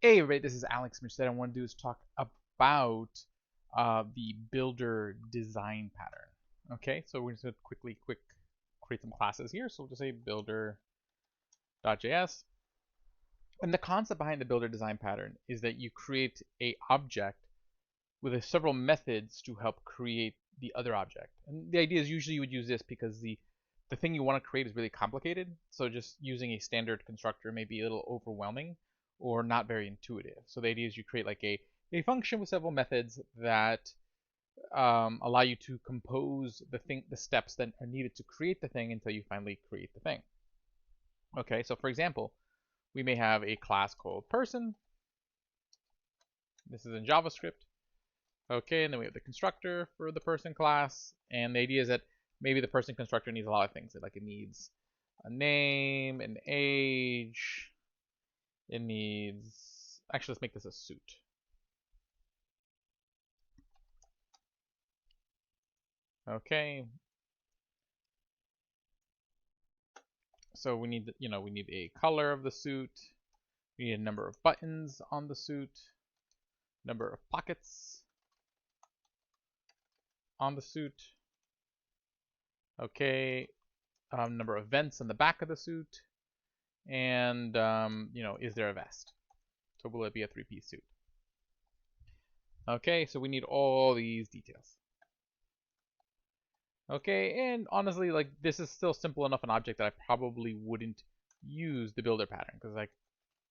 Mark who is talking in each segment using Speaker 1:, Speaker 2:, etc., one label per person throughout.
Speaker 1: Hey everybody, this is Alex Merced. I want to do is talk about the builder design pattern. Okay, so we're just going to quick create some classes here. So we'll just say builder.js. And the concept behind the builder design pattern is that you create a object with several methods to help create the other object. And the idea is usually you would use this because the thing you want to create is really complicated. So just using a standard constructor may be a little overwhelming or not very intuitive. So the idea is you create like a function with several methods that allow you to compose the steps that are needed to create the thing until you finally create the thing. Okay, so for example, we may have a class called person. This is in JavaScript. Okay, and then we have the constructor for the person class, and the idea is that maybe the person constructor needs a lot of things. Like it needs a name, an age. It needs, actually, let's make this a suit. Okay. So we need, we need a color of the suit. We need a number of buttons on the suit, number of pockets on the suit. Okay. Number of vents on the back of the suit. And, is there a vest? So will it be a three-piece suit? Okay, so we need all these details. Okay, and honestly, like, this is still simple enough an object that I probably wouldn't use the builder pattern, because, like,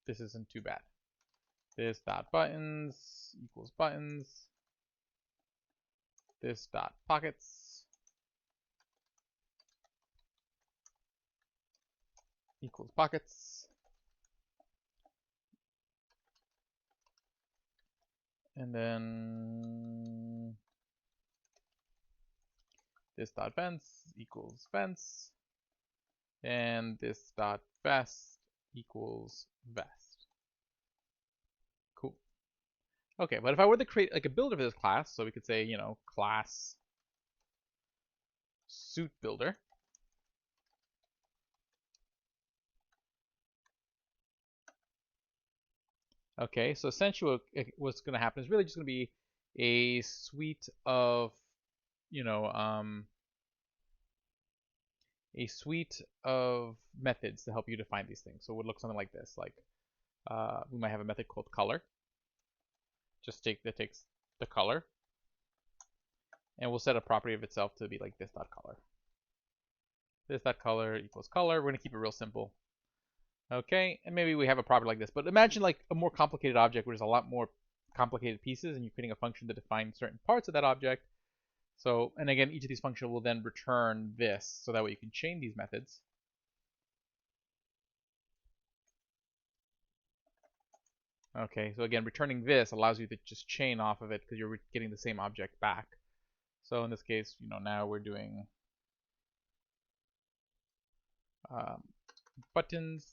Speaker 1: this isn't too bad. This dot buttons equals buttons. This dot pockets equals pockets. And then this dot vents equals vents. And this dot vest equals vest. Cool. Okay, but if I were to create like a builder for this class, so we could say, class suit builder. Okay, so essentially what's going to happen is really just going to be a suite of, a suite of methods to help you define these things. So it would look something like this. Like we might have a method called color. That takes the color, and we'll set a property of itself to be like this dot color. This dot color equals color. We're going to keep it real simple. Okay, and maybe we have a property like this, but imagine like a more complicated object where there's a lot more complicated pieces and you're creating a function to define certain parts of that object. So, and again, each of these functions will then return this, so that way you can chain these methods. Okay, so again, returning this allows you to just chain off of it because you're getting the same object back. So in this case, now we're doing buttons.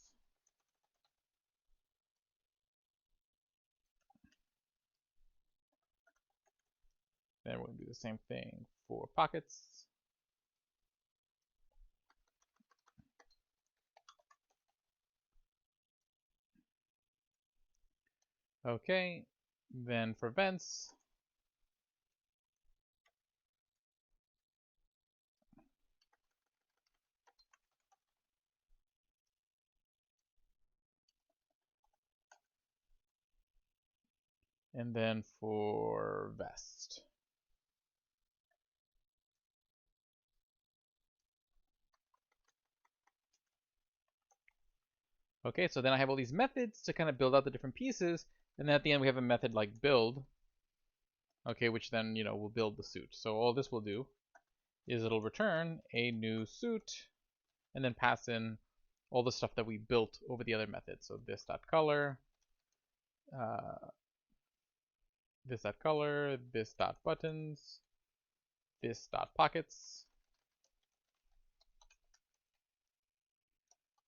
Speaker 1: Then we're going to do the same thing for pockets. Okay, then for vents. And then for vest. Okay, so then I have all these methods to kind of build out the different pieces, and then at the end we have a method like build, okay, which then, will build the suit. So all this will do is it'll return a new suit and then pass in all the stuff that we built over the other methods. So this dot color, this dot color, this dot buttons, this dot pockets,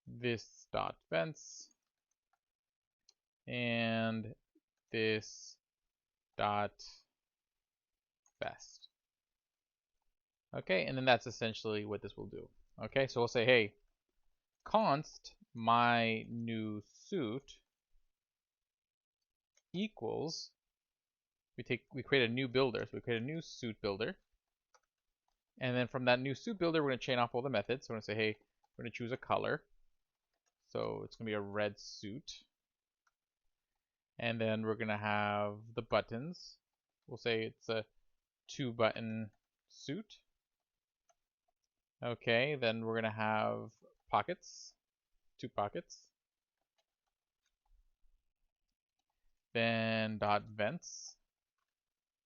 Speaker 1: this dot vents, and this dot vest. Okay, and then that's essentially what this will do. Okay, so we'll say, hey, const my new suit equals, we create a new builder. So we create a new suit builder. And then from that new suit builder, we're going to chain off all the methods. So we're going to say, hey, we're going to choose a color. So it's going to be a red suit. And then we're going to have the buttons. We'll say it's a 2-button suit. Okay, then we're going to have pockets, 2 pockets. Then dot vents,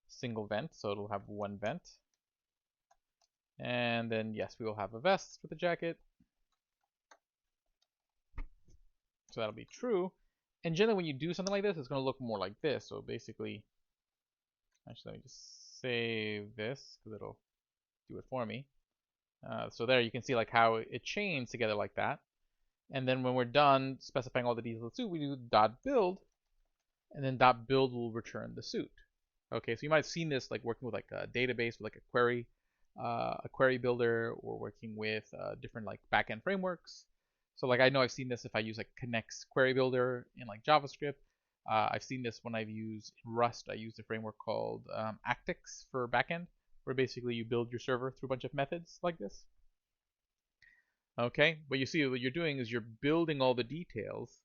Speaker 1: single vent, so it'll have 1 vent. And then yes, we will have a vest with a jacket. So that'll be true. And generally when you do something like this, it's going to look more like this. So basically, actually let me just save this because it'll do it for me. So there you can see like how it chains together like that. And then when we're done specifying all the details of the suit, we do dot build, and then dot build will return the suit. Okay, so you might have seen this like working with like a database with like a query builder, or working with different like backend frameworks. So like I know I've seen this if I use like Connect's query builder in like JavaScript. I've seen this when I've used Rust. I used a framework called Actix for backend, where basically you build your server through a bunch of methods like this. Okay, but you see what you're doing is you're building all the details,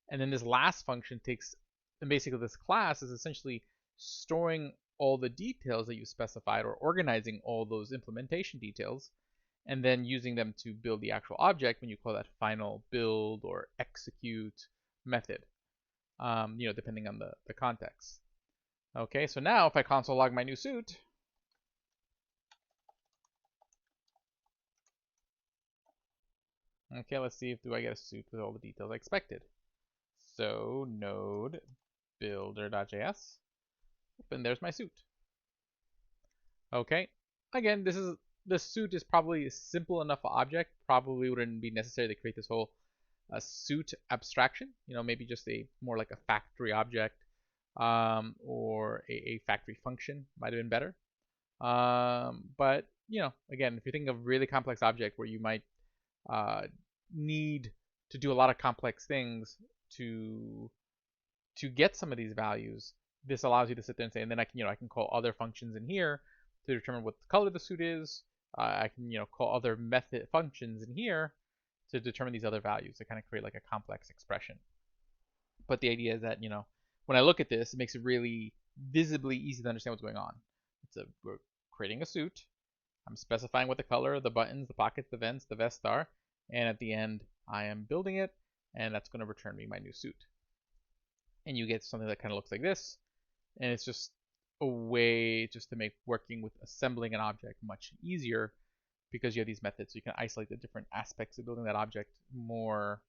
Speaker 1: and then this last function takes, and basically this class is essentially storing all the details that you specified, or organizing all those implementation details, and then using them to build the actual object when you call that final build or execute method, depending on the context. Okay, so now if I console log my new suit, okay, let's see if do I get a suit with all the details I expected. So node builder.js, and there's my suit. Okay, again, this suit is probably a simple enough object. Probably wouldn't be necessary to create this whole suit abstraction. Maybe just a more like a factory object, or a factory function might have been better. But again, if you're thinking of a really complex object where you might need to do a lot of complex things to get some of these values, this allows you to sit there and say, and then I can call other functions in here to determine what the color of the suit is. I can call other method functions in here to determine these other values to kind of create like a complex expression. But the idea is that when I look at this, it makes it really visibly easy to understand what's going on. We're creating a suit. I'm specifying what the color, the buttons, the pockets, the vents, the vest are, and at the end I am building it, and that's going to return me my new suit. And you get something that kind of looks like this, and it's just a way just to make working with assembling an object much easier, because you have these methods, so you can isolate the different aspects of building that object more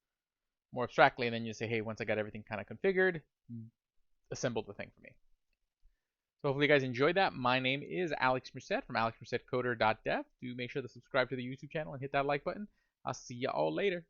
Speaker 1: abstractly, and then you say, hey, once I got everything kind of configured, assemble the thing for me. So hopefully you guys enjoyed that. My name is Alex Merced from AlexMercedCoder.dev. Do make sure to subscribe to the YouTube channel and hit that like button. I'll see you all later.